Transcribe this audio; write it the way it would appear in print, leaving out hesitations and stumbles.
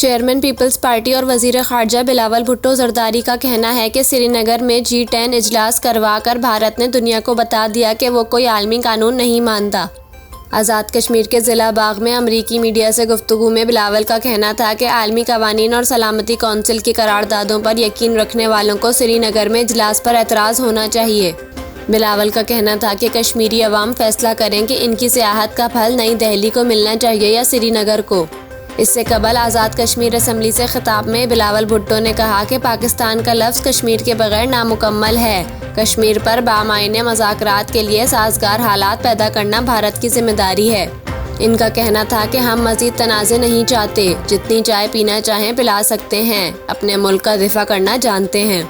Chairman peoples party और वजीर खारजा बिलावल भुट्टो जरदारी का कहना है कि श्रीनगर में G10 इजलास करवाकर भारत ने दुनिया को बता दिया कि वो कोई आलमी कानून नहीं मानता। आज़ाद कश्मीर के ज़िला बाग में अमरीकी मीडिया से गुफ्तगू में बिलावल का कहना था कि आलमी कवानीन और सलामती कौंसिल की करारदादों पर यकीन रखने वालों को श्रीनगर में इजलास पर एतराज़ होना चाहिए। बिलावल का कहना था कि कश्मीरी अवाम फैसला करें कि इनकी सियाहत का फल नई दिल्ली को मिलना चाहिए या श्रीनगर को। इससे कबल आज़ाद कश्मीर असम्बली से खिताब में बिलावल भुट्टो ने कहा कि पाकिस्तान का लफ्ज़ कश्मीर के बगैर नामुकम्मल है। कश्मीर पर बामायने मज़ाकरात के लिए साजगार हालात पैदा करना भारत की जिम्मेदारी है। इनका कहना था कि हम मज़ीद तनाज़े नहीं चाहते, जितनी चाय पीना चाहें पिला सकते हैं, अपने मुल्क का दिफा करना जानते हैं।